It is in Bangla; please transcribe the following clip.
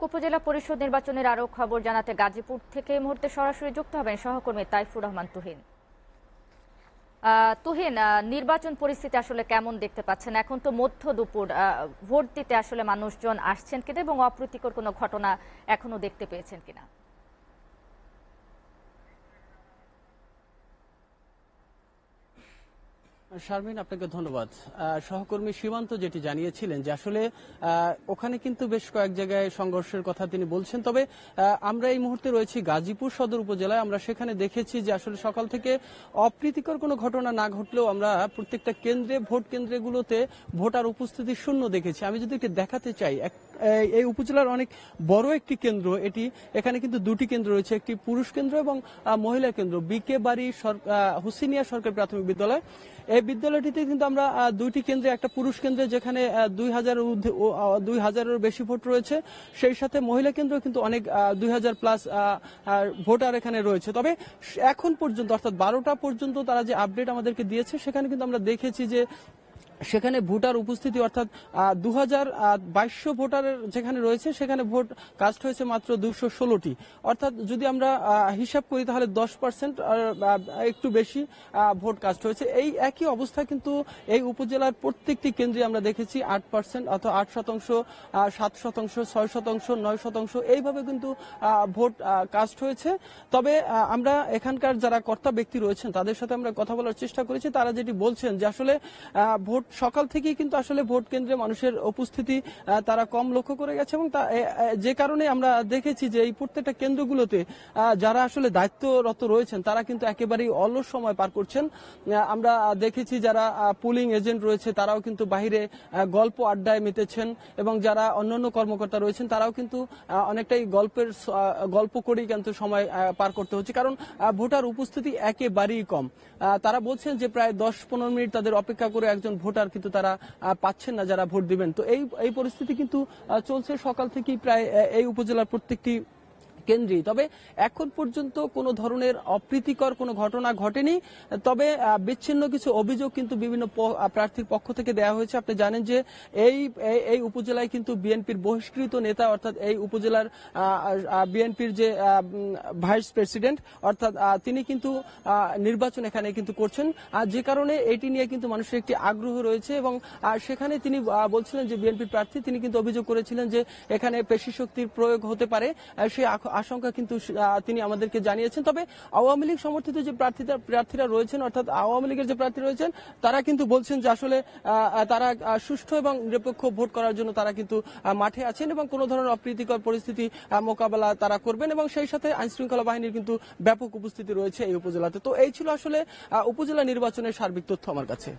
দর্শক, উপজেলা পরিষদ নির্বাচনের আরও খবর জানাতে গাজীপুর থেকে এই মুহূর্তে সরাসরি যুক্ত হবেন সহকর্মী তাইফুর রহমান তুহিন। তুহিন, নির্বাচন পরিস্থিতি আসলে কেমন দেখতে পাচ্ছেন? এখন তো মধ্য দুপুর, ভোট দিতে আসলে মানুষজন আসছেন কিনা এবং অপ্রীতিকর কোনো ঘটনা এখনো দেখতে পেয়েছেন কিনা? শারমিন, আপনাকে ধন্যবাদ। সহকর্মী সীমান্ত যেটি জানিয়েছিলেন যে আসলে ওখানে কিন্তু বেশ কয়েক জায়গায় সংঘর্ষের কথা তিনি বলছেন, তবে আমরা এই মুহূর্তে রয়েছি গাজীপুর সদর উপজেলায়। আমরা সেখানে দেখেছি যে আসলে সকাল থেকে অপ্রীতিকর কোনো ঘটনা না ঘটলেও আমরা প্রত্যেকটা কেন্দ্রে, ভোট কেন্দ্রগুলোতে ভোটার উপস্থিতি শূন্য দেখেছি। আমি যদি একটু দেখাতে চাই, এই উপজেলার অনেক বড় একটি কেন্দ্র এটি। এখানে কিন্তু দুটি কেন্দ্র রয়েছে, একটি পুরুষ কেন্দ্র এবং মহিলা কেন্দ্র। বিকে বাড়ি হুসিনিয়া সরকারি প্রাথমিক বিদ্যালয়, এই বিদ্যালয়টিতে কিন্তু আমরা দুইটি কেন্দ্রে, একটা পুরুষ কেন্দ্রে যেখানে 2000-এর বেশি ভোট রয়েছে, সেই সাথে মহিলা কেন্দ্র কিন্তু অনেক 2000 প্লাস ভোটার এখানে রয়েছে। তবে এখন পর্যন্ত অর্থাৎ 12টা পর্যন্ত তারা যে আপডেট আমাদেরকে দিয়েছে, সেখানে কিন্তু আমরা দেখেছি যে সেখানে ভোটার উপস্থিতি অর্থাৎ 2200 ভোটারের যেখানে রয়েছে, সেখানে ভোট কাস্ট হয়েছে মাত্র 216টি। অর্থাৎ যদি আমরা হিসাব করি তাহলে 10% একটু বেশি ভোট কাস্ট হয়েছে। এই একই অবস্থা কিন্তু এই উপজেলার প্রত্যেকটি কেন্দ্রে আমরা দেখেছি 8% অথবা 8%, 7%, 6%, 9%, এইভাবে কিন্তু ভোট কাস্ট হয়েছে। তবে আমরা এখানকার যারা কর্তা ব্যক্তি রয়েছেন তাদের সাথে আমরা কথা বলার চেষ্টা করেছি। তারা যেটি বলছেন যে আসলে ভোট সকাল থেকেই কিন্তু আসলে ভোট কেন্দ্রে মানুষের উপস্থিতি তারা কম লক্ষ্য করে গেছে, এবং যে কারণে আমরা দেখেছি যে এই প্রত্যেকটা কেন্দ্রগুলোতে যারা আসলে দায়িত্বরত রয়েছেন তারা কিন্তু একেবারেই অলস সময় পার করছেন। আমরা দেখেছি যারা পুলিং এজেন্ট রয়েছে তারাও কিন্তু বাহিরে গল্প আড্ডায় মেতেছেন, এবং যারা অন্যান্য কর্মকর্তা রয়েছেন তারাও কিন্তু অনেকটাই গল্প করেই কিন্তু সময় পার করতে হচ্ছে, কারণ ভোটার উপস্থিতি একেবারেই কম। তারা বলছেন যে প্রায় 10-15 মিনিট তাদের অপেক্ষা করে একজন ভোটার কিন্তু তারা পাচ্ছেন না যারা ভোট দিবেন। তো এই পরিস্থিতি কিন্তু চলছে সকাল থেকেই প্রায় এই উপজেলার প্রত্যেকটি কেন্দ্রেই। তবে এখন পর্যন্ত কোনো ধরনের অপ্রীতিকর কোনো ঘটনা ঘটেনি। তবে বিচ্ছিন্ন কিছু অভিযোগ কিন্তু বিভিন্ন প্রার্থীর পক্ষ থেকে দেওয়া হয়েছে। আপনি জানেন যে এই উপজেলায় কিন্তু বিএনপির বহিষ্কৃত নেতা, অর্থাৎ এই উপজেলার বিএনপির যে ভাইস প্রেসিডেন্ট, অর্থাৎ তিনি কিন্তু নির্বাচন এখানে কিন্তু করছেন, আর যে কারণে এটি নিয়ে কিন্তু মানুষের একটি আগ্রহ রয়েছে। এবং সেখানে তিনি বলছিলেন যে বিএনপির প্রার্থী, তিনি কিন্তু অভিযোগ করেছিলেন যে এখানে পেশি শক্তির প্রয়োগ হতে পারে, সেই আশঙ্কা কিন্তু তিনি আমাদেরকে জানিয়েছেন। তবে আওয়ামী লীগ সমর্থিত যে প্রার্থীরা রয়েছেন, অর্থাৎ আওয়ামী লীগের যে প্রার্থী রয়েছেন, তারা কিন্তু বলছেন যে আসলে তারা সুষ্ঠু এবং নিরপেক্ষ ভোট করার জন্য তারা কিন্তু মাঠে আছেন, এবং কোনো ধরনের অপ্রীতিকর পরিস্থিতি মোকাবেলা তারা করবেন, এবং সেই সাথে আইনশৃঙ্খলা বাহিনীর কিন্তু ব্যাপক উপস্থিতি রয়েছে এই উপজেলাতে। তো এই ছিল আসলে উপজেলা নির্বাচনের সার্বিক তথ্য আমার কাছে।